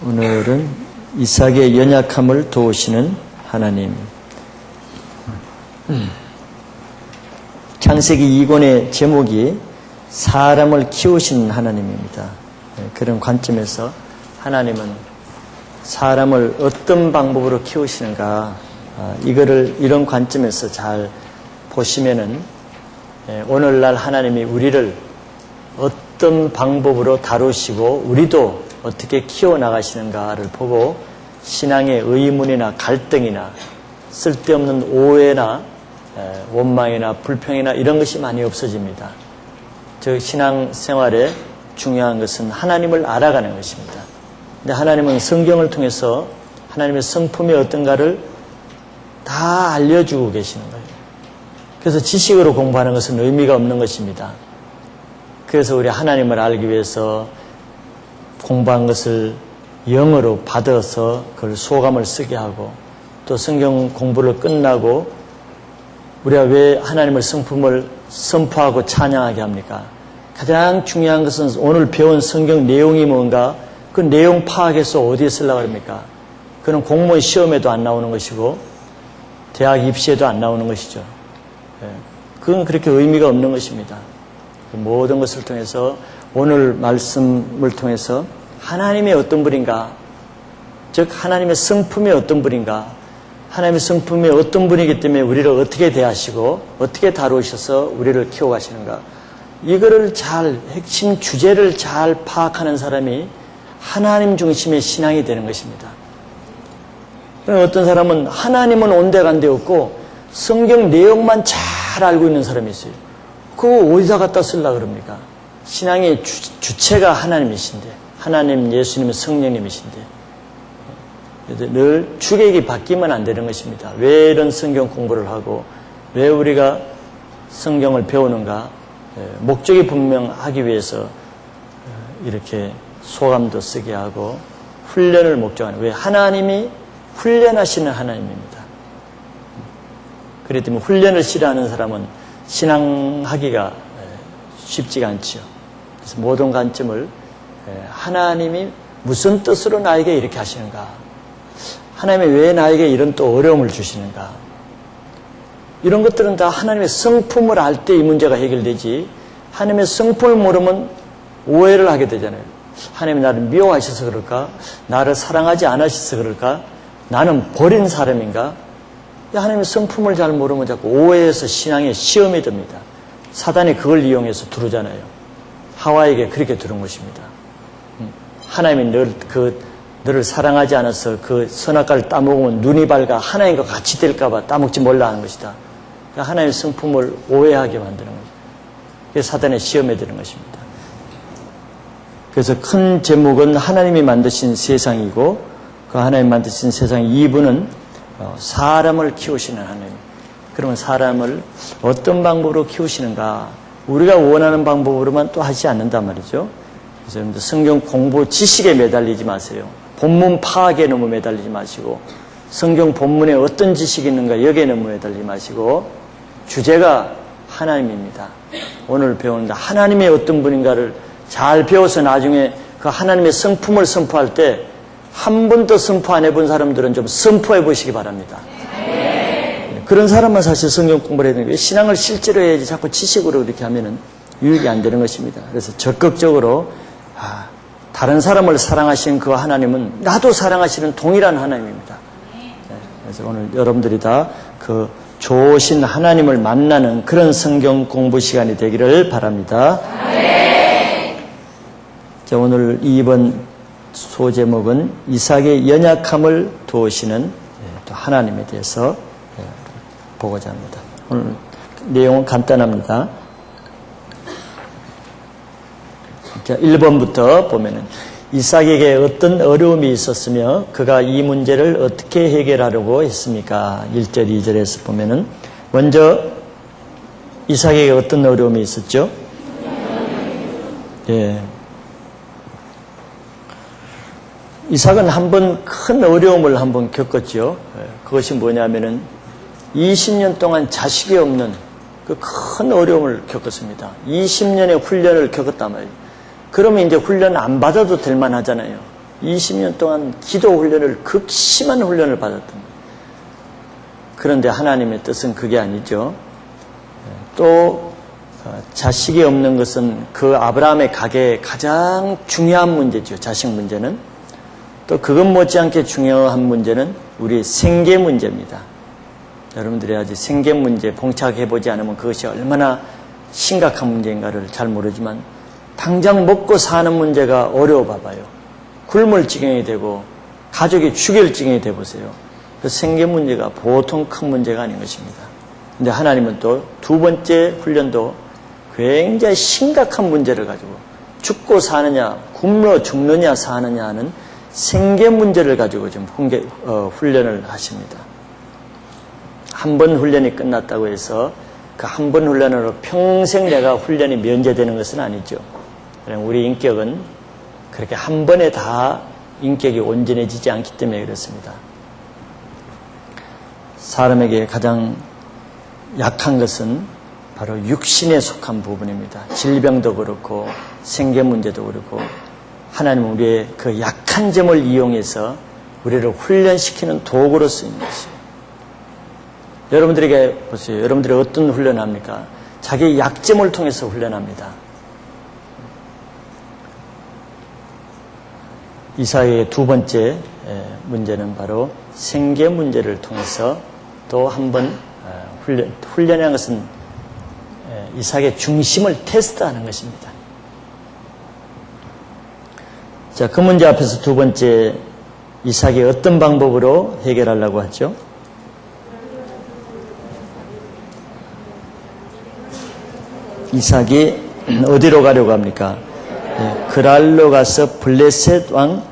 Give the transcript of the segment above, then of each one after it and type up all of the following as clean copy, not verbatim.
오늘은 이삭의 연약함을 도우시는 하나님. 창세기 2권의 제목이 사람을 키우시는 하나님입니다. 그런 관점에서 하나님은 사람을 어떤 방법으로 키우시는가, 이거를 이런 관점에서 잘 보시면은 오늘날 하나님이 우리를 어떤 방법으로 다루시고 우리도 어떻게 키워나가시는가를 보고 신앙의 의문이나 갈등이나 쓸데없는 오해나 원망이나 불평이나 이런 것이 많이 없어집니다. 즉 신앙생활에 중요한 것은 하나님을 알아가는 것입니다. 근데 하나님은 성경을 통해서 하나님의 성품이 어떤가를 다 알려주고 계시는 거예요. 그래서 지식으로 공부하는 것은 의미가 없는 것입니다. 그래서 우리 하나님을 알기 위해서 공부한 것을 영어로 받아서 그걸 소감을 쓰게 하고, 또 성경 공부를 끝나고 우리가 왜 하나님의 성품을 선포하고 찬양하게 합니까? 가장 중요한 것은 오늘 배운 성경 내용이 뭔가, 그 내용 파악해서 어디에 쓰려고 합니까? 그건 공무원 시험에도 안 나오는 것이고 대학 입시에도 안 나오는 것이죠. 그건 그렇게 의미가 없는 것입니다. 모든 것을 통해서 오늘 말씀을 통해서 하나님이 어떤 분인가, 즉 하나님의 성품이 어떤 분인가, 하나님의 성품이 어떤 분이기 때문에 우리를 어떻게 대하시고 어떻게 다루셔서 우리를 키워가시는가, 이거를 잘, 핵심 주제를 잘 파악하는 사람이 하나님 중심의 신앙이 되는 것입니다. 어떤 사람은 하나님은 온데간데 없고 성경 내용만 잘 알고 있는 사람이 있어요. 그거 어디다 갖다 쓰려고 그럽니까? 신앙의 주체가 하나님이신데, 하나님, 예수님은 성령님이신데, 늘 주객이 바뀌면 안 되는 것입니다. 왜 이런 성경 공부를 하고 왜 우리가 성경을 배우는가, 목적이 분명하기 위해서 이렇게 소감도 쓰게 하고 훈련을 목적하는, 왜 하나님이 훈련하시는 하나님입니다. 그렇기 때문에 훈련을 싫어하는 사람은 신앙하기가 쉽지가 않죠. 그래서 모든 관점을 하나님이 무슨 뜻으로 나에게 이렇게 하시는가, 하나님이 왜 나에게 이런 또 어려움을 주시는가, 이런 것들은 다 하나님의 성품을 알 때 이 문제가 해결되지, 하나님의 성품을 모르면 오해를 하게 되잖아요. 하나님이 나를 미워하셔서 그럴까, 나를 사랑하지 않으셔서 그럴까, 나는 버린 사람인가. 하나님의 성품을 잘 모르면 자꾸 오해해서 신앙에 시험이 듭니다. 사단이 그걸 이용해서 두르잖아요. 하와에게 그렇게 두른 것입니다. 하나님이 너를 사랑하지 않아서 그 선악과를 따먹으면 눈이 밝아 하나님과 같이 될까봐 따먹지 말라 하는 것이다. 하나님의 성품을 오해하게 만드는 거죠. 그래서 사단의 시험에 드는 것입니다. 그래서 큰 제목은 하나님이 만드신 세상이고, 그 하나님 만드신 세상 2부는 사람을 키우시는 하나님. 그러면 사람을 어떤 방법으로 키우시는가, 우리가 원하는 방법으로만 또 하지 않는단 말이죠. 그래서 여러분들 성경 공부 지식에 매달리지 마세요. 본문 파악에 너무 매달리지 마시고, 성경 본문에 어떤 지식이 있는가 여기에 너무 매달리지 마시고, 주제가 하나님입니다. 오늘 배우는데 하나님이 어떤 분인가를 잘 배워서 나중에 그 하나님의 성품을 선포할 때 한 번도 선포 안 해본 사람들은 좀 선포해 보시기 바랍니다. 그런 사람만 사실 성경 공부를 해야 되는 거예요. 신앙을 실제로 해야지 자꾸 지식으로 이렇게 하면은 유익이 안 되는 것입니다. 그래서 적극적으로 다른 사람을 사랑하시는 그 하나님은 나도 사랑하시는 동일한 하나님입니다. 그래서 오늘 여러분들이 다 그 좋으신 하나님을 만나는 그런 성경 공부 시간이 되기를 바랍니다. 자, 오늘 이번 소제목은 이삭의 연약함을 도우시는 또 하나님에 대해서 보고자 합니다. 오늘 내용은 간단합니다. 자, 1번부터 보면은 이삭에게 어떤 어려움이 있었으며 그가 이 문제를 어떻게 해결하려고 했습니까? 1절, 2절에서 보면은 먼저 이삭에게 어떤 어려움이 있었죠? 예. 이삭은 한번 큰 어려움을 한번 겪었죠. 그것이 뭐냐면은 20년 동안 자식이 없는 그 큰 어려움을 겪었습니다. 20년의 훈련을 겪었단 말이에요. 그러면 이제 훈련 안 받아도 될 만하잖아요. 20년 동안 기도 훈련을, 극심한 훈련을 받았던 거예요. 그런데 하나님의 뜻은 그게 아니죠. 또 자식이 없는 것은 그 아브라함의 가계의 가장 중요한 문제죠. 자식 문제는. 또 그것 못지않게 중요한 문제는 우리 생계 문제입니다. 여러분들이 아직 생계 문제 봉착해보지 않으면 그것이 얼마나 심각한 문제인가를 잘 모르지만 당장 먹고 사는 문제가 어려워 봐봐요. 굶을 지경이 되고 가족이 죽일 지경이 돼보세요. 그 생계 문제가 보통 큰 문제가 아닌 것입니다. 근데 하나님은 또 두 번째 훈련도 굉장히 심각한 문제를 가지고 죽고 사느냐, 굶어 죽느냐 사느냐 하는 생계 문제를 가지고 지금 훈련을 하십니다. 한 번 훈련이 끝났다고 해서 그 한 번 훈련으로 평생 내가 훈련이 면제되는 것은 아니죠. 우리 인격은 그렇게 한 번에 다 인격이 온전해지지 않기 때문에 그렇습니다. 사람에게 가장 약한 것은 바로 육신에 속한 부분입니다. 질병도 그렇고 생계 문제도 그렇고 하나님은 우리의 그 약한 점을 이용해서 우리를 훈련시키는 도구로 쓰이는 것이에요. 여러분들에게 보세요. 여러분들이 어떤 훈련을 합니까? 자기 약점을 통해서 훈련합니다. 이사야의 두 번째 문제는 바로 생계 문제를 통해서 또 한 번 훈련이라는 것은 이삭의 중심을 테스트하는 것입니다. 자, 그 문제 앞에서 두 번째, 이삭이 어떤 방법으로 해결하려고 하죠? 이삭이 어디로 가려고 합니까? 그랄로 가서 블레셋 왕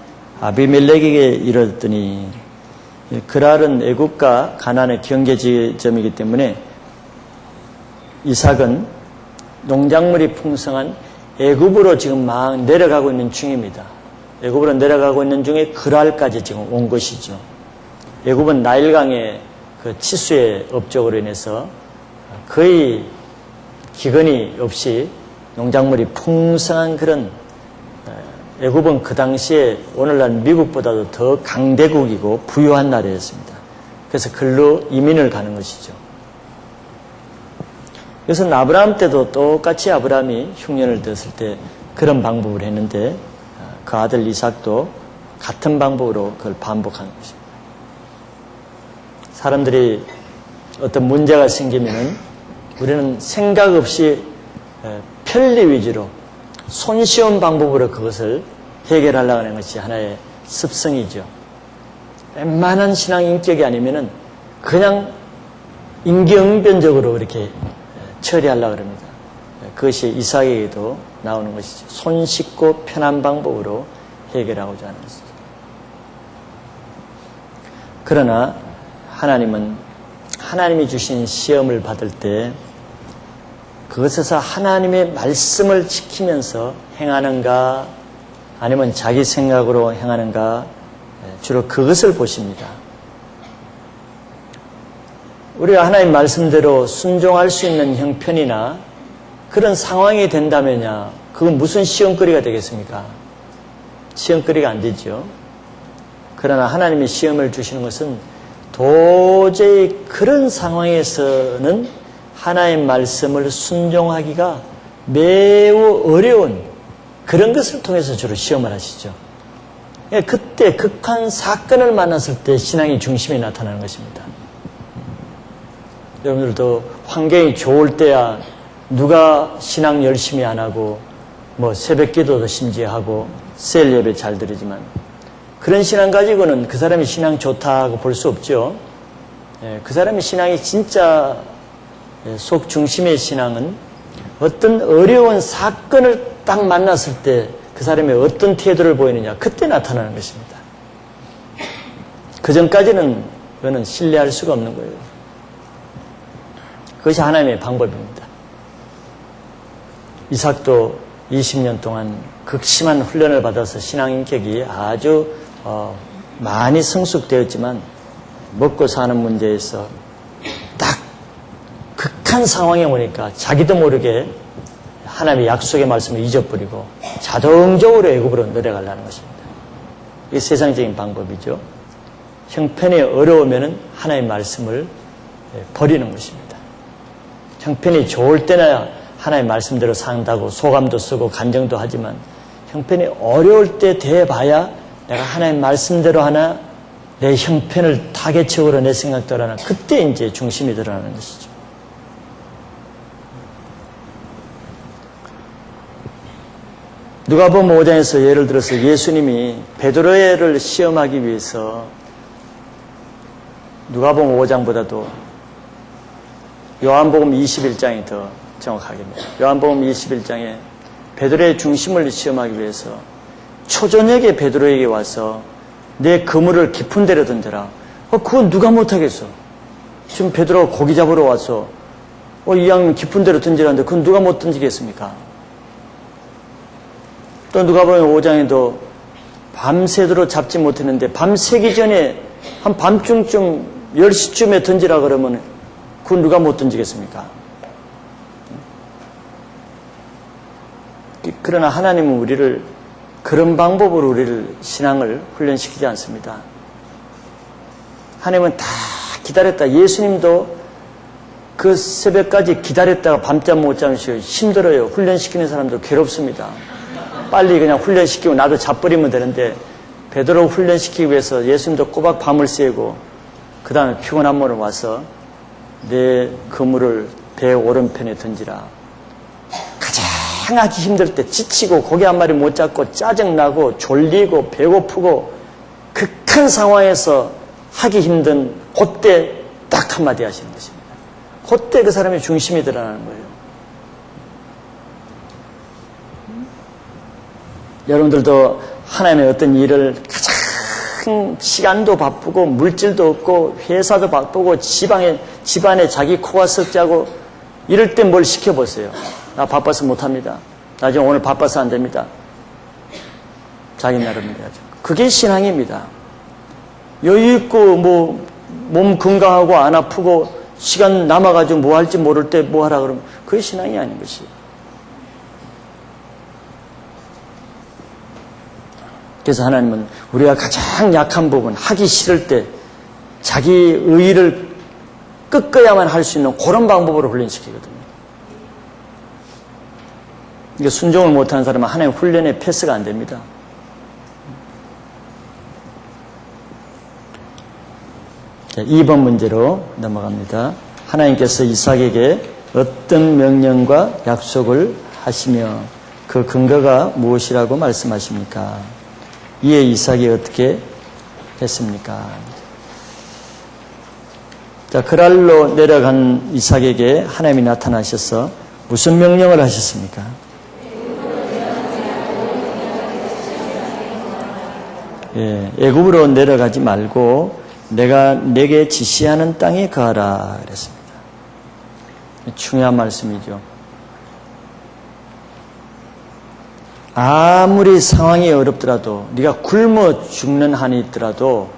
아비멜렉에게 이르렀더니, 그랄은 애굽과 가나안의 경계 지점이기 때문에 이삭은 농작물이 풍성한 애굽으로 지금 막 내려가고 있는 중입니다. 애굽으로 내려가고 있는 중에 그랄까지 지금 온 것이죠. 애굽은 나일강의 그 치수의 업적으로 인해서 거의 기근이 없이 농작물이 풍성한 그런, 애굽은 그 당시에 오늘날 미국보다도 더 강대국이고 부유한 나라였습니다. 그래서 글로 이민을 가는 것이죠. 그래서 아브라함 때도 똑같이 아브라함이 흉년을 들었을 때 그런 방법을 했는데 그 아들 이삭도 같은 방법으로 그걸 반복하는 것입니다. 사람들이 어떤 문제가 생기면 우리는 생각 없이 편리 위주로 손쉬운 방법으로 그것을 해결하려고 하는 것이 하나의 습성이죠. 웬만한 신앙 인격이 아니면은 그냥 임기응변적으로 이렇게 처리하려고 합니다. 그것이 이삭에게도 나오는 것이죠. 손쉽고 편한 방법으로 해결하고자 하는 것이죠. 그러나 하나님은 하나님이 주신 시험을 받을 때 그것에서 하나님의 말씀을 지키면서 행하는가 아니면 자기 생각으로 행하는가 주로 그것을 보십니다. 우리가 하나님 말씀대로 순종할 수 있는 형편이나 그런 상황이 된다면야 그건 무슨 시험거리가 되겠습니까? 시험거리가 안 되죠. 그러나 하나님이 시험을 주시는 것은 도저히 그런 상황에서는 하나님의 말씀을 순종하기가 매우 어려운 그런 것을 통해서 주로 시험을 하시죠. 그때 극한 사건을 만났을 때 신앙의 중심이 나타나는 것입니다. 여러분들도 환경이 좋을 때야 누가 신앙 열심히 안 하고 뭐 새벽 기도도 심지어하고 셀 예배 잘 드리지만 그런 신앙 가지고는 그 사람이 신앙 좋다고 볼 수 없죠. 그 사람의 신앙이 진짜 속 중심의 신앙은 어떤 어려운 사건을 딱 만났을 때 그 사람이 어떤 태도를 보이느냐 그때 나타나는 것입니다. 그 전까지는 그거는 신뢰할 수가 없는 거예요. 그것이 하나님의 방법입니다. 이삭도 20년 동안 극심한 훈련을 받아서 신앙 인격이 아주 많이 성숙되었지만 먹고 사는 문제에서 딱 극한 상황에 오니까 자기도 모르게 하나님의 약속의 말씀을 잊어버리고 자동적으로 애굽으로 내려가려는 것입니다. 이게 세상적인 방법이죠. 형편이 어려우면 하나님의 말씀을 버리는 것입니다. 형편이 좋을 때나 하나님의 말씀대로 산다고 소감도 쓰고 간정도 하지만 형편이 어려울 때 돼봐야 내가 하나님의 말씀대로 하나 내 형편을 타겟적으로 내 생각대로 하나 그때 이제 중심이 드러나는 것이죠. 누가복음 5장에서 예를 들어서 예수님이 베드로를 시험하기 위해서 누가복음 5장보다도 요한복음 21장이 더 정확하겠네요. 요한복음 21장에 베드로의 중심을 시험하기 위해서 초저녁에 베드로에게 와서 내 그물을 깊은 데로 던져라. 그건 누가 못하겠어. 지금 베드로가 고기 잡으러 와서 이 양 깊은 데로 던지라는데 그건 누가 못 던지겠습니까? 또 누가복음 5장에도 밤새도록 잡지 못했는데 밤새기 전에 한 밤중쯤 10시쯤에 던지라 그러면 그건 누가 못 던지겠습니까? 그러나 하나님은 우리를 그런 방법으로 우리를 신앙을 훈련시키지 않습니다. 하나님은 다 기다렸다. 예수님도 그 새벽까지 기다렸다가 밤잠 못 자면서 힘들어요. 훈련시키는 사람도 괴롭습니다. 빨리 그냥 훈련시키고 나도 자버리면 되는데 베드로 훈련시키기 위해서 예수님도 꼬박 밤을 새고 그 다음에 피곤한 몸을 와서 내 그물을 배 오른편에 던지라. 가장 하기 힘들 때 지치고 고기 한 마리 못 잡고 짜증나고 졸리고 배고프고 극한 상황에서 하기 힘든 그때 딱 한마디 하시는 것입니다. 그때 그 사람의 중심이 드러나는 거예요. 여러분들도 하나님의 어떤 일을 가장 시간도 바쁘고 물질도 없고 회사도 바쁘고 집안에 자기 코가 썩자고 이럴 때 뭘 시켜보세요. 나 바빠서 못합니다. 나 지금 오늘 바빠서 안 됩니다. 자기 나름대로 해야죠. 그게 신앙입니다. 여유 있고 몸 건강하고 안 아프고 시간 남아가지고 뭐 할지 모를 때 뭐 하라 그러면 그게 신앙이 아닌 것이에요. 그래서 하나님은 우리가 가장 약한 부분, 하기 싫을 때 자기 의의를 꺾어야만 할 수 있는 그런 방법으로 훈련시키거든요. 이게 순종을 못하는 사람은 하나님 훈련의 패스가 안 됩니다. 자, 2번 문제로 넘어갑니다. 하나님께서 이삭에게 어떤 명령과 약속을 하시며 그 근거가 무엇이라고 말씀하십니까? 이에 이삭이 어떻게 했습니까? 자, 그랄로 내려간 이삭에게 하나님이 나타나셔서 무슨 명령을 하셨습니까? 애굽으로 내려가지 말고 내가 내게 지시하는 땅에 가라 그랬습니다. 중요한 말씀이죠. 아무리 상황이 어렵더라도 네가 굶어 죽는 한이 있더라도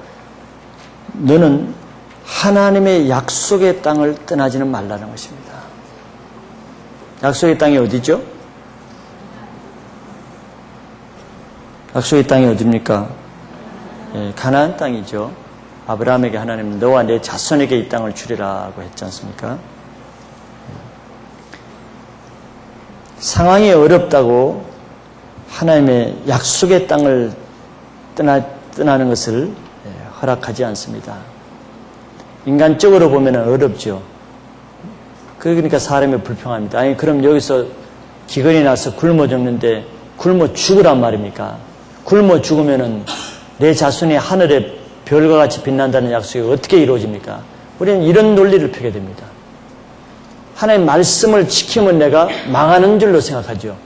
너는 하나님의 약속의 땅을 떠나지는 말라는 것입니다. 약속의 땅이 어디죠? 약속의 땅이 어디입니까? 가나안 땅이죠. 아브라함에게 하나님은 너와 내 자손에게 이 땅을 주리라고 했지 않습니까? 상황이 어렵다고 하나님의 약속의 땅을 떠나는 것을 허락하지 않습니다. 인간적으로 보면 어렵죠. 그러니까 사람이 불평합니다. 아니 그럼 여기서 기근이 나서 굶어 죽는데 굶어 죽으란 말입니까? 굶어 죽으면은 내 자손이 하늘에 별과 같이 빛난다는 약속이 어떻게 이루어집니까? 우리는 이런 논리를 펴게 됩니다. 하나님의 말씀을 지키면 내가 망하는 줄로 생각하죠.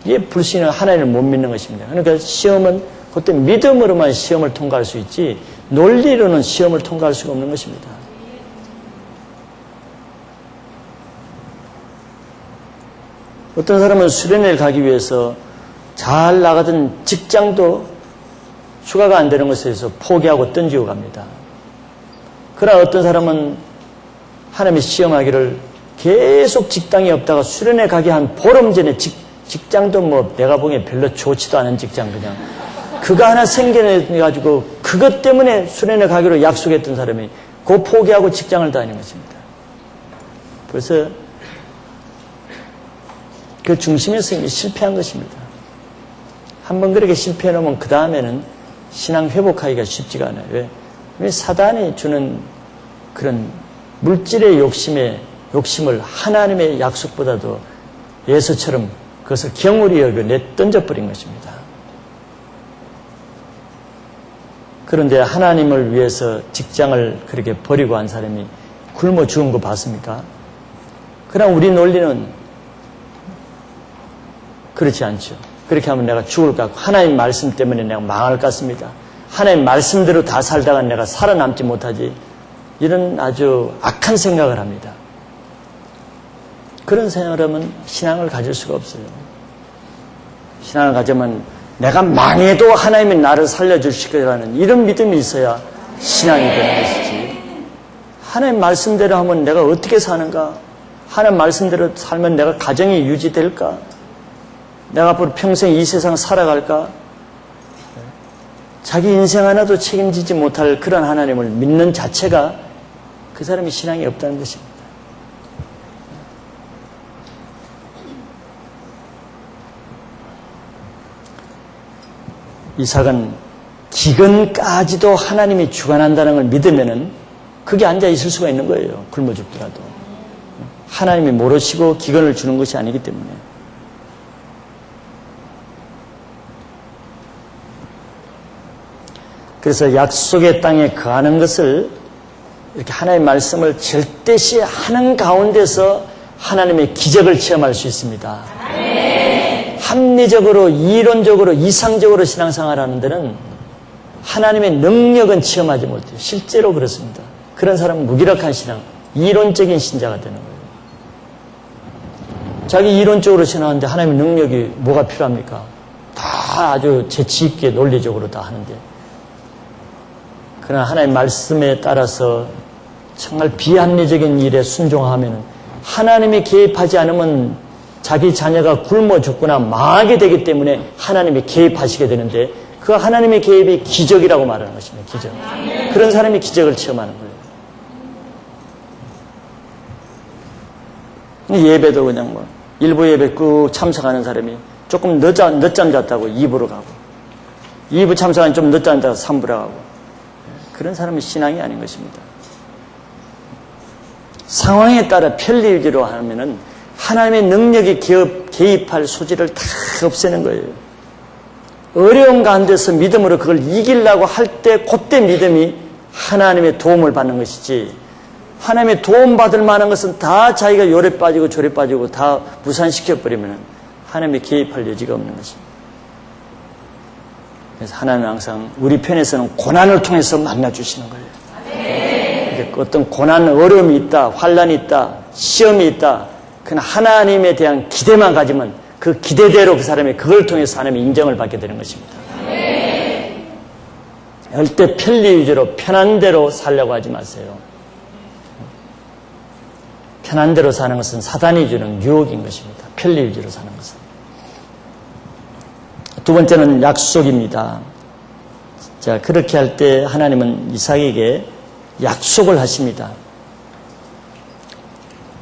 이게 불신은 하나님을 못 믿는 것입니다. 그러니까 시험은 그때 믿음으로만 시험을 통과할 수 있지 논리로는 시험을 통과할 수가 없는 것입니다. 어떤 사람은 수련회를 가기 위해서 잘 나가던 직장도 휴가가 안 되는 것에 대해서 포기하고 던지고 갑니다. 그러나 어떤 사람은 하나님의 시험하기를 계속 직장이 없다가 수련회 가기 한 보름 전에 직장도 내가 보기엔 별로 좋지도 않은 직장 그냥 그가 하나 생겨내가지고 그것 때문에 수련회 가기로 약속했던 사람이 그 포기하고 직장을 다니는 것입니다. 그래서 그 중심에서 이제 실패한 것입니다. 한번 그렇게 실패해 놓으면 그 다음에는 신앙 회복하기가 쉽지가 않아요. 왜 사단이 주는 그런 물질의 욕심을 하나님의 약속보다도 예수처럼 그것을 경홀히 여겨 내던져버린 것입니다. 그런데 하나님을 위해서 직장을 그렇게 버리고 한 사람이 굶어 죽은 거 봤습니까? 그럼 우리 논리는 그렇지 않죠. 그렇게 하면 내가 죽을 것 같고 하나님 말씀 때문에 내가 망할 것 같습니다. 하나님 말씀대로 다 살다가 내가 살아남지 못하지. 이런 아주 악한 생각을 합니다. 그런 생각을 하면 신앙을 가질 수가 없어요. 신앙을 가지면 내가 망해도 하나님이 나를 살려주실 거라는 이런 믿음이 있어야 신앙이 되는 것이지. 하나님 말씀대로 하면 내가 어떻게 사는가? 하나님 말씀대로 살면 내가 가정이 유지될까? 내가 앞으로 평생 이 세상 살아갈까? 자기 인생 하나도 책임지지 못할 그런 하나님을 믿는 자체가 그 사람이 신앙이 없다는 것입니다. 이삭은 기근까지도 하나님이 주관한다는 걸 믿으면은 그게 앉아 있을 수가 있는 거예요. 굶어 죽더라도. 하나님이 모르시고 기근을 주는 것이 아니기 때문에. 그래서 약속의 땅에 거하는 것을 이렇게 하나님의 말씀을 절대시 하는 가운데서 하나님의 기적을 체험할 수 있습니다. 합리적으로, 이론적으로, 이상적으로 신앙생활 하는 데는 하나님의 능력은 체험하지 못해요. 실제로 그렇습니다. 그런 사람은 무기력한 신앙, 이론적인 신자가 되는 거예요. 자기 이론적으로 신앙하는데 하나님의 능력이 뭐가 필요합니까? 다 아주 재치있게 논리적으로 다 하는데, 그러나 하나님의 말씀에 따라서 정말 비합리적인 일에 순종하면 하나님이 개입하지 않으면 자기 자녀가 굶어 죽거나 망하게 되기 때문에 하나님이 개입하시게 되는데, 그 하나님의 개입이 기적이라고 말하는 것입니다. 기적. 그런 사람이 기적을 체험하는 거예요. 예배도 그냥 뭐 일부 예배 꾹 참석하는 사람이 조금 늦잠 잤다고 2부로 가고, 2부 참석하면 좀 늦잠 자서 3부로 가고, 그런 사람은 신앙이 아닌 것입니다. 상황에 따라 편리위주로 하면은 하나님의 능력이 개입할 소지를 다 없애는 거예요. 어려운 가운데서 믿음으로 그걸 이기려고 할 때 그때 믿음이 하나님의 도움을 받는 것이지, 하나님의 도움 받을 만한 것은 다 자기가 요래 빠지고 저래 빠지고 다 무산시켜버리면 하나님의 개입할 여지가 없는 것입니다. 그래서 하나님은 항상 우리 편에서는 고난을 통해서 만나주시는 거예요. 어떤 고난, 어려움이 있다, 환난이 있다, 시험이 있다, 그러나 하나님에 대한 기대만 가지면 그 기대대로 그 사람이 그걸 통해서 하나님의 인정을 받게 되는 것입니다. 절대 편리 위주로 편한 대로 살려고 하지 마세요. 편한 대로 사는 것은 사단이 주는 유혹인 것입니다. 편리 위주로 사는 것은. 두 번째는 약속입니다. 자, 그렇게 할 때 하나님은 이삭에게 약속을 하십니다.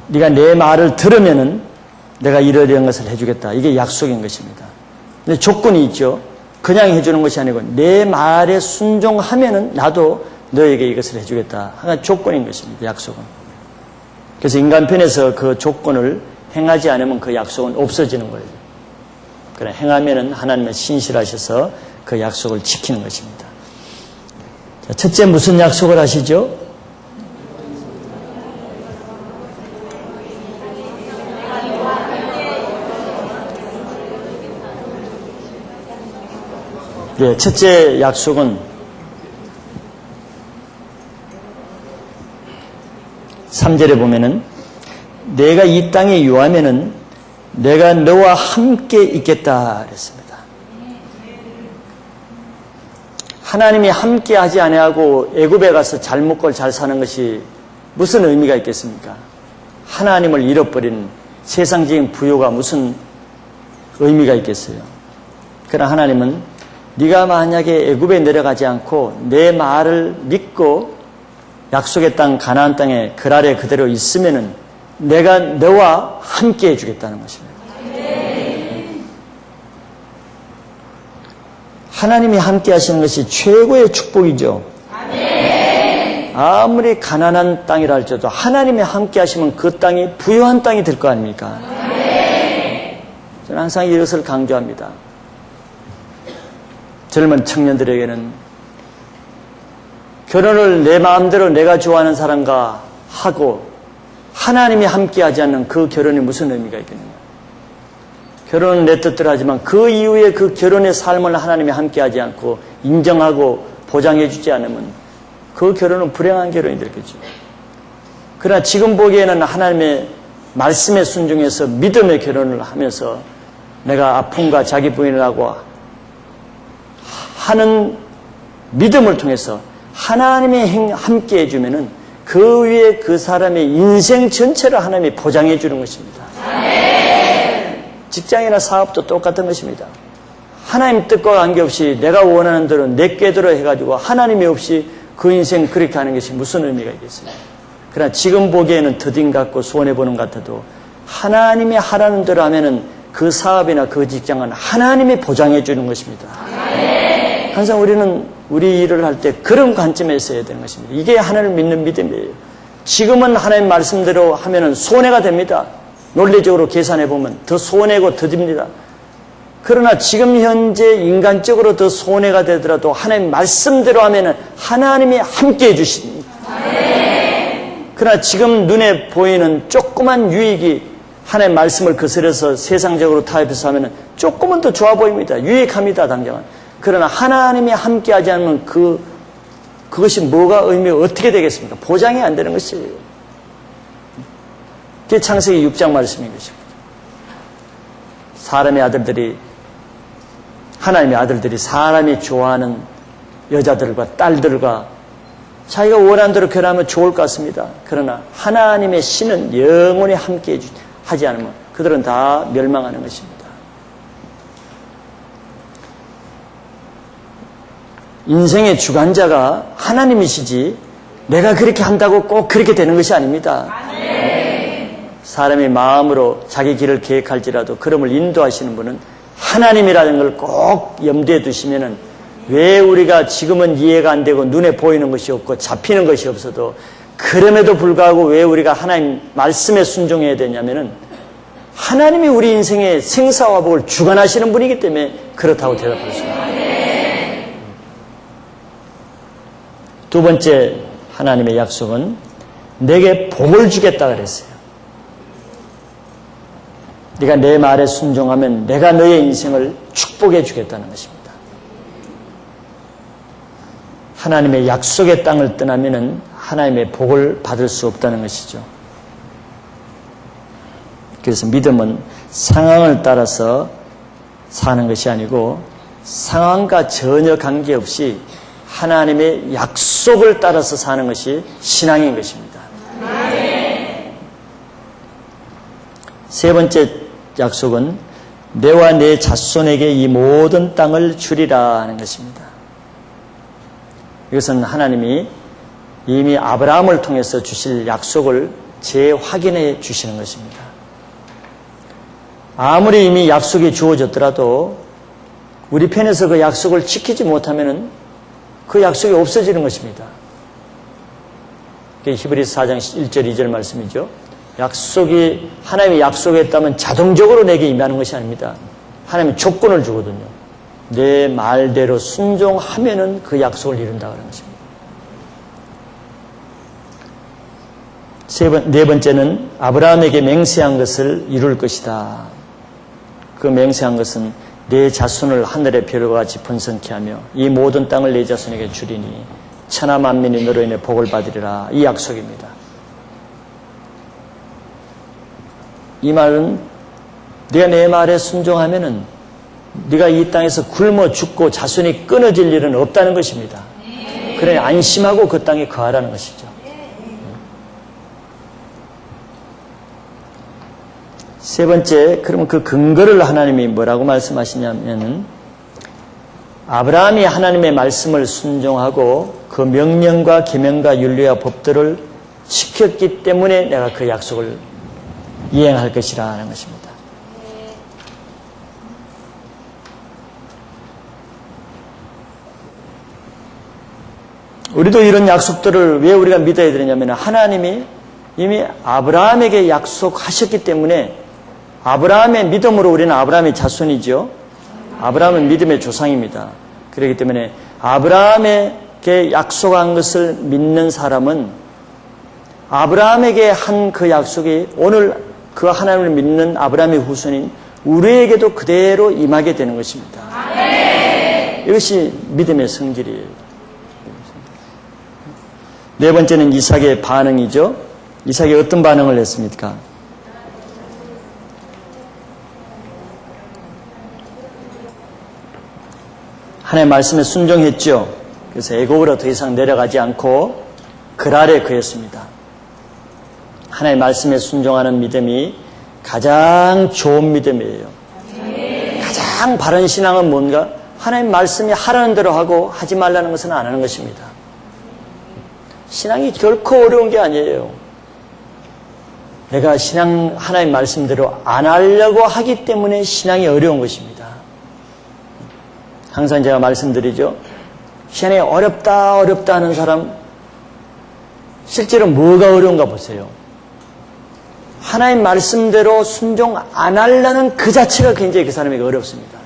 네가 내 말을 들으면은 내가 이러이러한 것을 해주겠다. 이게 약속인 것입니다. 근데 조건이 있죠. 그냥 해주는 것이 아니고 내 말에 순종하면은 나도 너에게 이것을 해주겠다. 하나 조건인 것입니다. 약속은. 그래서 인간편에서 그 조건을 행하지 않으면 그 약속은 없어지는 거예요. 그래 행하면은 하나님은 신실하셔서 그 약속을 지키는 것입니다. 자, 첫째 무슨 약속을 하시죠? 네, 첫째 약속은 3절에 보면은 내가 이 땅에 유하면은 내가 너와 함께 있겠다 그랬습니다. 하나님이 함께 하지 아니하고 애굽에 가서 잘 먹고 잘 사는 것이 무슨 의미가 있겠습니까? 하나님을 잃어버린 세상적인 부요가 무슨 의미가 있겠어요? 그러나 하나님은 네가 만약에 애굽에 내려가지 않고 내 말을 믿고 약속의 땅 가나안 땅에 그 아래 그대로 있으면은 내가 너와 함께 해주겠다는 것입니다. 하나님이 함께 하시는 것이 최고의 축복이죠. 아무리 가난한 땅이라 할지라도 하나님이 함께 하시면 그 땅이 부유한 땅이 될 거 아닙니까? 저는 항상 이것을 강조합니다. 젊은 청년들에게는 결혼을 내 마음대로 내가 좋아하는 사람과 하고 하나님이 함께하지 않는 그 결혼이 무슨 의미가 있겠느냐. 결혼은 내 뜻대로 하지만 그 이후에 그 결혼의 삶을 하나님이 함께하지 않고 인정하고 보장해 주지 않으면 그 결혼은 불행한 결혼이 되겠죠. 그러나 지금 보기에는 하나님의 말씀에 순종해서 믿음의 결혼을 하면서 내가 아픔과 자기 부인을 하고 하는 믿음을 통해서 하나님이 함께 해주면은 그 위에 그 사람의 인생 전체를 하나님이 보장해 주는 것입니다. 직장이나 사업도 똑같은 것입니다. 하나님 뜻과 관계없이 내가 원하는 대로 내 꾀대로 해가지고 하나님이 없이 그 인생 그렇게 하는 것이 무슨 의미가 있겠어요? 그러나 지금 보기에는 더딘 같고 손해보는 것 같아도 하나님이 하라는 대로 하면은 그 사업이나 그 직장은 하나님이 보장해 주는 것입니다. 항상 우리는 우리 일을 할 때 그런 관점에서 해야 되는 것입니다. 이게 하나님을 믿는 믿음이에요. 지금은 하나님 말씀대로 하면은 손해가 됩니다. 논리적으로 계산해 보면 더 손해고 더딥니다. 그러나 지금 현재 인간적으로 더 손해가 되더라도 하나님 말씀대로 하면은 하나님이 함께 해주십니다. 그러나 지금 눈에 보이는 조그만 유익이 하나님 말씀을 거스려서 세상적으로 타협해서 하면은 조금은 더 좋아 보입니다. 유익합니다, 당장은. 그러나 하나님이 함께하지 않으면 그것이 뭐가 의미가 어떻게 되겠습니까? 보장이 안 되는 것이에요. 그게 창세기 6장 말씀인 것입니다. 하나님의 아들들이 사람이 좋아하는 여자들과 딸들과 자기가 원하는 대로 결혼하면 좋을 것 같습니다. 그러나 하나님의 신은 영원히 함께 하지 않으면 그들은 다 멸망하는 것입니다. 인생의 주관자가 하나님이시지 내가 그렇게 한다고 꼭 그렇게 되는 것이 아닙니다. 사람이 마음으로 자기 길을 계획할지라도 그럼을 인도하시는 분은 하나님이라는 걸 꼭 염두에 두시면은 왜 우리가 지금은 이해가 안 되고 눈에 보이는 것이 없고 잡히는 것이 없어도 그럼에도 불구하고 왜 우리가 하나님 말씀에 순종해야 되냐면은 하나님이 우리 인생의 생사화복을 주관하시는 분이기 때문에 그렇다고 대답할 수 있습니다. 두 번째 하나님의 약속은 내게 복을 주겠다 그랬어요. 네가 내 말에 순종하면 내가 너의 인생을 축복해 주겠다는 것입니다. 하나님의 약속의 땅을 떠나면은 하나님의 복을 받을 수 없다는 것이죠. 그래서 믿음은 상황을 따라서 사는 것이 아니고 상황과 전혀 관계없이 하나님의 약속을 따라서 사는 것이 신앙인 것입니다. 세 번째 약속은 내와 내 자손에게 이 모든 땅을 주리라 하는 것입니다. 이것은 하나님이 이미 아브라함을 통해서 주실 약속을 재확인해 주시는 것입니다. 아무리 이미 약속이 주어졌더라도 우리 편에서 그 약속을 지키지 못하면 그 약속이 없어지는 것입니다. 그게 히브리서 4장 1절 2절 말씀이죠. 하나님이 약속했다면 자동적으로 내게 임하는 것이 아닙니다. 하나님이 조건을 주거든요. 내 말대로 순종하면은 그 약속을 이룬다고 하는 것입니다. 네 번째는 아브라함에게 맹세한 것을 이룰 것이다. 그 맹세한 것은 내 자손을 하늘의 별과 같이 번성케 하며 이 모든 땅을 내 자손에게 주리니 천하 만민이 너로 인해 복을 받으리라. 이 약속입니다. 이 말은 네가 내 말에 순종하면은 네가 이 땅에서 굶어 죽고 자손이 끊어질 일은 없다는 것입니다. 그래 안심하고 그 땅에 거하라는 것이죠. 세 번째, 그러면 그 근거를 하나님이 뭐라고 말씀하시냐면은 아브라함이 하나님의 말씀을 순종하고 그 명령과 계명과 윤리와 법들을 지켰기 때문에 내가 그 약속을 이행할 것이라는 것입니다. 우리도 이런 약속들을 왜 우리가 믿어야 되느냐면 하나님이 이미 아브라함에게 약속하셨기 때문에 아브라함의 믿음으로 우리는 아브라함의 자손이죠. 아브라함은 믿음의 조상입니다. 그렇기 때문에 아브라함에게 약속한 것을 믿는 사람은 아브라함에게 한 그 약속이 오늘 그 하나님을 믿는 아브라함의 후손인 우리에게도 그대로 임하게 되는 것입니다. 이것이 믿음의 성질이에요. 네 번째는 이삭의 반응이죠. 이삭이 어떤 반응을 했습니까? 하나님의 말씀에 순종했죠. 그래서 애굽으로 더 이상 내려가지 않고 그랄에 거했습니다. 하나님의 말씀에 순종하는 믿음이 가장 좋은 믿음이에요. 가장 바른 신앙은 뭔가? 하나님 말씀이 하라는 대로 하고 하지 말라는 것은 안 하는 것입니다. 신앙이 결코 어려운 게 아니에요. 내가 신앙 하나님 말씀대로 안 하려고 하기 때문에 신앙이 어려운 것입니다. 항상 제가 말씀드리죠. 신앙이 어렵다 하는 사람 실제로 뭐가 어려운가 보세요. 하나님 말씀대로 순종 안 하려는 그 자체가 굉장히 그 사람에게 어렵습니다.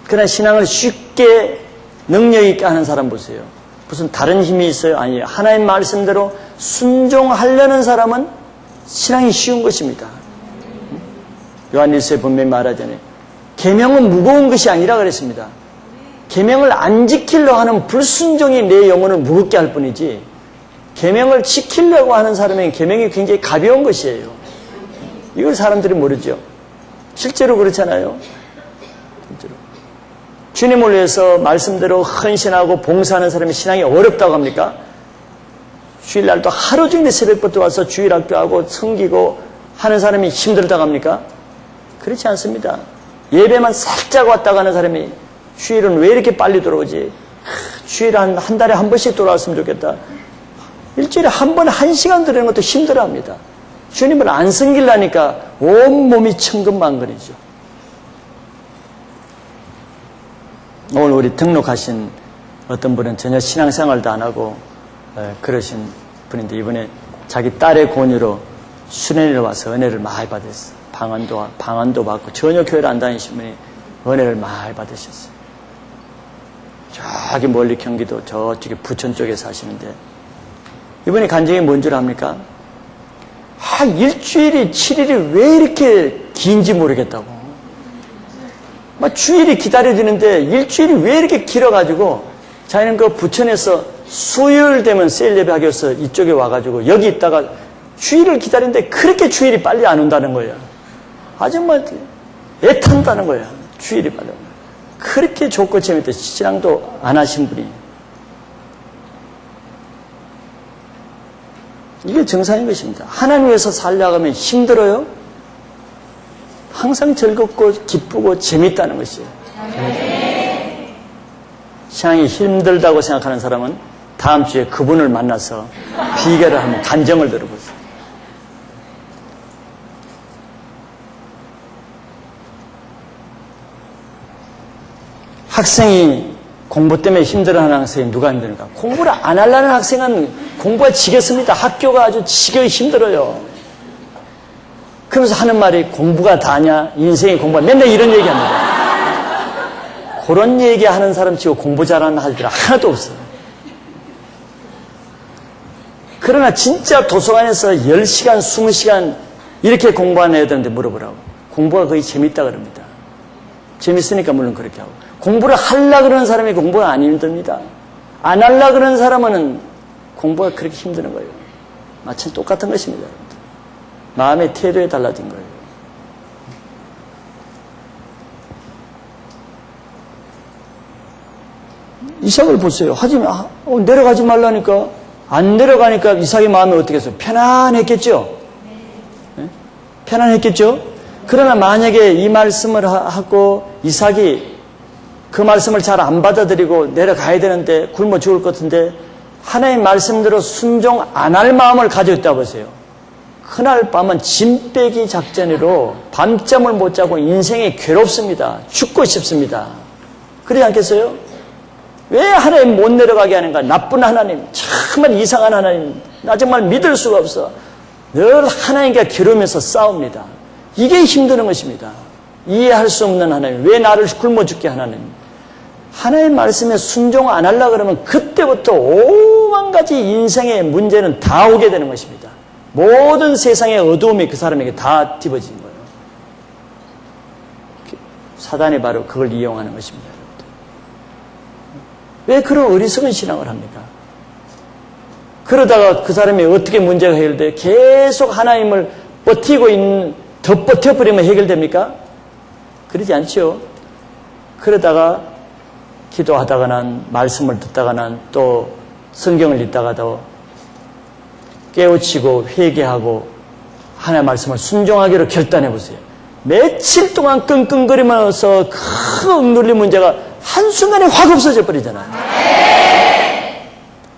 그러나 신앙을 쉽게 능력 있게 하는 사람 보세요. 무슨 다른 힘이 있어요? 아니에요. 하나님 말씀대로 순종하려는 사람은 신앙이 쉬운 것입니다. 요한일서에 분명히 말하잖아요. 계명은 무거운 것이 아니라 그랬습니다. 계명을 안 지키려고 하는 불순종이 내 영혼을 무겁게 할 뿐이지 계명을 지키려고 하는 사람에게 계명이 굉장히 가벼운 것이에요. 이걸 사람들이 모르죠. 실제로 그렇잖아요. 실제로. 주님을 위해서 말씀대로 헌신하고 봉사하는 사람이 신앙이 어렵다고 합니까? 주일날도 하루 종일 새벽부터 와서 주일학교하고 섬기고 하는 사람이 힘들다고 합니까? 그렇지 않습니다. 예배만 살짝 왔다 가는 사람이 주일은 왜 이렇게 빨리 돌아오지? 주일 한 달에 한 번씩 돌아왔으면 좋겠다. 일주일에 한 번 1시간 들으는 것도 힘들어합니다. 주님을 안 섬기려니까 온몸이 천근만근이죠. 오늘 우리 등록하신 어떤 분은 전혀 신앙생활도 안 하고 그러신 분인데 이번에 자기 딸의 권유로 수련회를 와서 은혜를 많이 받았어요. 방언도 받고 전혀 교회를 안 다니신 분이 은혜를 많이 받으셨어요. 저기 멀리 경기도 저쪽에 부천 쪽에 사시는데 이번에 간증이 뭔 줄 압니까? 일주일이 7일이 왜 이렇게 긴지 모르겠다고. 주일이 기다려지는데 일주일이 왜 이렇게 길어가지고 자기는 그 부천에서 수요일 되면 셀 예배 하기 위해서 이쪽에 와가지고 여기 있다가 주일을 기다리는데 그렇게 주일이 빨리 안 온다는 거예요. 아주 애탄다는 거예요. 주일이 빨리 오면. 그렇게 좋고 재밌다. 신앙도 안 하신 분이. 이게 정상인 것입니다. 하나님 위해서 살려고 하면 힘들어요? 항상 즐겁고 기쁘고 재밌다는 것이에요. 신앙이 힘들다고 생각하는 사람은 다음 주에 그분을 만나서 비교를 하면 간정을 들어보세요. 학생이 공부 때문에 힘들어하는 학생이 누가 힘드는가? 공부를 안 하려는 학생은 공부가 지겠습니다. 학교가 아주 지겨이 힘들어요. 그러면서 하는 말이 공부가 다냐? 인생이 공부가 맨날 이런 얘기합니다. 그런 얘기하는 사람 치고 공부 잘하는 아이들 하나도 없어요. 그러나 진짜 도서관에서 10시간, 20시간 이렇게 공부하는 애들한테 물어보라고. 공부가 거의 재밌다 그럽니다. 재밌으니까 물론 그렇게 하고. 공부를 하려고 그러는 사람이 공부가 안 힘듭니다. 안 하려고 그러는 사람은 공부가 그렇게 힘드는 거예요. 마치 똑같은 것입니다. 마음의 태도에 달라진 거예요. 이삭을 보세요. 내려가지 말라니까 안 내려가니까 이삭의 마음이 어떻게 했어요? 편안했겠죠? 네? 편안했겠죠? 그러나 만약에 이 말씀을 하고 이삭이 그 말씀을 잘 안 받아들이고 내려가야 되는데 굶어 죽을 것 같은데 하나님 말씀대로 순종 안 할 마음을 가지고 있다 보세요. 그날 밤은 짐 빼기 작전으로 밤잠을 못 자고 인생이 괴롭습니다. 죽고 싶습니다. 그러지 않겠어요? 왜 하나님 못 내려가게 하는가? 나쁜 하나님, 정말 이상한 하나님, 나 정말 믿을 수가 없어. 늘 하나님과 겨루면서 싸웁니다. 이게 힘드는 것입니다. 이해할 수 없는 하나님, 왜 나를 굶어 죽게 하나님? 하나님 말씀에 순종 안 하려고 그러면 그때부터 오만 가지 인생의 문제는 다 오게 되는 것입니다. 모든 세상의 어두움이 그 사람에게 다 뒤집어진 거예요. 사단이 바로 그걸 이용하는 것입니다. 왜 그런 어리석은 신앙을 합니까? 그러다가 그 사람이 어떻게 문제가 해결돼? 계속 하나님을 버티고 있는, 더 버텨버리면 해결됩니까? 그러지 않죠. 그러다가 기도하다가는, 말씀을 듣다가는, 또 성경을 읽다가도 깨우치고 회개하고 하나님의 말씀을 순종하기로 결단해 보세요. 며칠 동안 끙끙거리면서 큰 억눌린 문제가 한순간에 확 없어져 버리잖아요.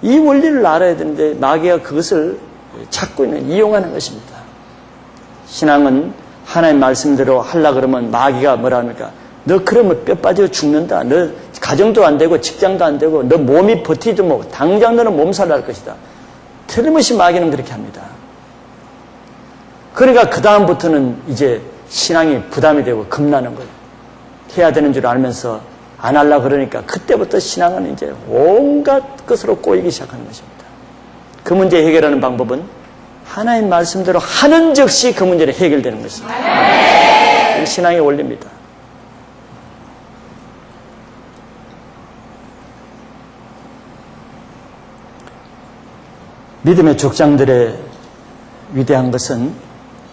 이 원리를 알아야 되는데 마귀가 그것을 찾고 있는, 이용하는 것입니다. 신앙은 하나님 말씀대로 하려고 그러면 마귀가 뭐라 합니까? 너 그러면 뼈 빠져 죽는다. 너 가정도 안 되고 직장도 안 되고 너 몸이 버티지도 못. 당장 너는 몸살 날 것이다. 틀림없이 마귀는 그렇게 합니다. 그러니까 그 다음부터는 이제 신앙이 부담이 되고 겁나는 거예요. 해야 되는 줄 알면서 안 하려고 그러니까 그때부터 신앙은 이제 온갖 것으로 꼬이기 시작하는 것입니다. 그 문제 해결하는 방법은 하나님 말씀대로 하는 즉시 그 문제는 해결되는 것입니다. 이게 신앙의 원리입니다. 믿음의 족장들의 위대한 것은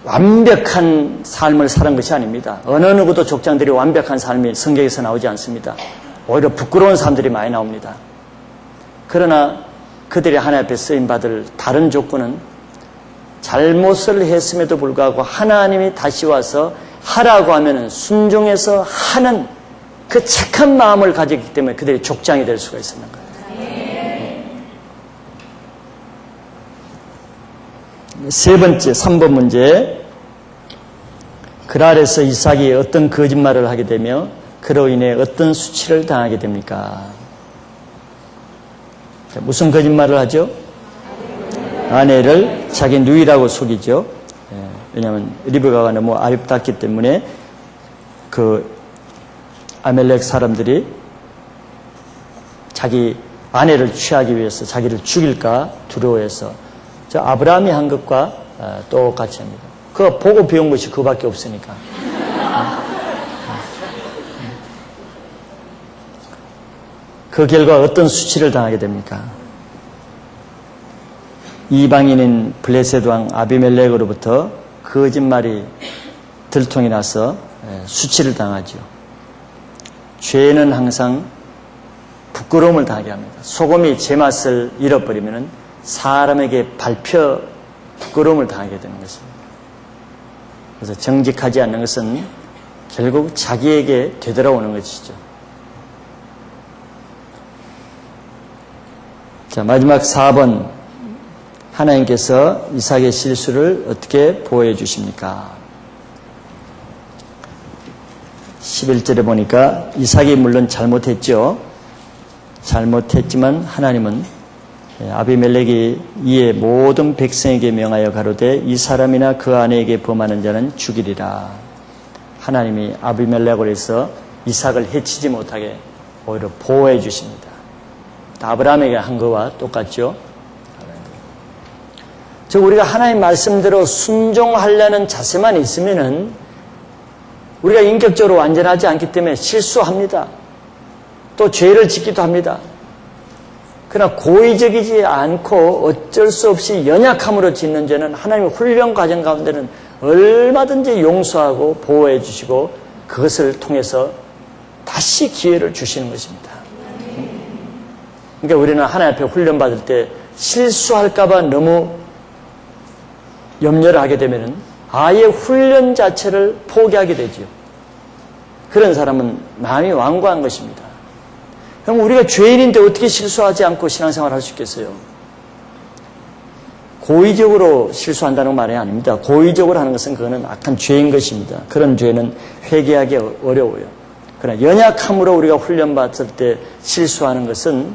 완벽한 삶을 사는 것이 아닙니다. 어느 누구도 족장들이 완벽한 삶이 성경에서 나오지 않습니다. 오히려 부끄러운 사람들이 많이 나옵니다. 그러나 그들이 하나님 앞에 쓰임받을 다른 조건은 잘못을 했음에도 불구하고 하나님이 다시 와서 하라고 하면 순종해서 하는 그 착한 마음을 가졌기 때문에 그들이 족장이 될 수가 있었는 거예요. 세 번째, 3번 문제. 그랄에서 이삭이 어떤 거짓말을 하게 되며 그로 인해 어떤 수치를 당하게 됩니까? 무슨 거짓말을 하죠? 아내를 자기 누이라고 속이죠. 왜냐하면 리브가가 너무 아름답기 때문에 그 아멜렉 사람들이 자기 아내를 취하기 위해서 자기를 죽일까 두려워해서 저 아브라함이 한 것과 똑같이 합니다. 그거 보고 배운 것이 그거밖에 없으니까. 그 결과 어떤 수치를 당하게 됩니까? 이방인인 블레셋 왕 아비멜렉으로부터 거짓말이 들통이 나서 수치를 당하죠. 죄는 항상 부끄러움을 당하게 합니다. 소금이 제맛을 잃어버리면 사람에게 밟혀 부끄러움을 당하게 되는 것입니다. 그래서 정직하지 않는 것은 결국 자기에게 되돌아오는 것이죠. 자, 마지막 4번. 하나님께서 이삭의 실수를 어떻게 보호해 주십니까? 11절에 보니까 이삭이 물론 잘못했죠. 잘못했지만 하나님은 아비멜렉이 이에 모든 백성에게 명하여 가로되 이 사람이나 그 아내에게 범하는 자는 죽이리라. 하나님이 아비멜렉으로 해서 이삭을 해치지 못하게 오히려 보호해 주십니다. 아브라함에게 한 거와 똑같죠. 즉 우리가 하나님 말씀대로 순종하려는 자세만 있으면은 우리가 인격적으로 완전하지 않기 때문에 실수합니다. 또 죄를 짓기도 합니다. 그러나 고의적이지 않고 어쩔 수 없이 연약함으로 짓는 죄는 하나님의 훈련 과정 가운데는 얼마든지 용서하고 보호해 주시고 그것을 통해서 다시 기회를 주시는 것입니다. 그러니까 우리는 하나님 앞에 훈련받을 때 실수할까 봐 너무 염려를 하게 되면 아예 훈련 자체를 포기하게 되죠. 그런 사람은 마음이 완고한 것입니다. 그럼 우리가 죄인인데 어떻게 실수하지 않고 신앙생활을 할 수 있겠어요? 고의적으로 실수한다는 말이 아닙니다. 고의적으로 하는 것은 그거는 악한 죄인 것입니다. 그런 죄는 회개하기 어려워요. 그러나 연약함으로 우리가 훈련받을 때 실수하는 것은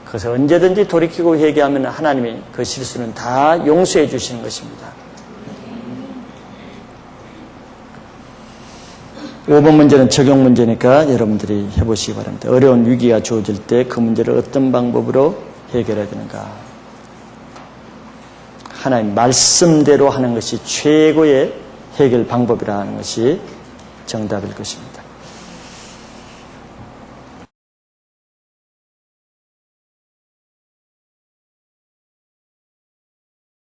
그것을 언제든지 돌이키고 회개하면 하나님이 그 실수는 다 용서해 주시는 것입니다. 5번 문제는 적용 문제니까 여러분들이 해보시기 바랍니다. 어려운 위기가 주어질 때 그 문제를 어떤 방법으로 해결해야 되는가? 하나님 말씀대로 하는 것이 최고의 해결 방법이라는 것이 정답일 것입니다.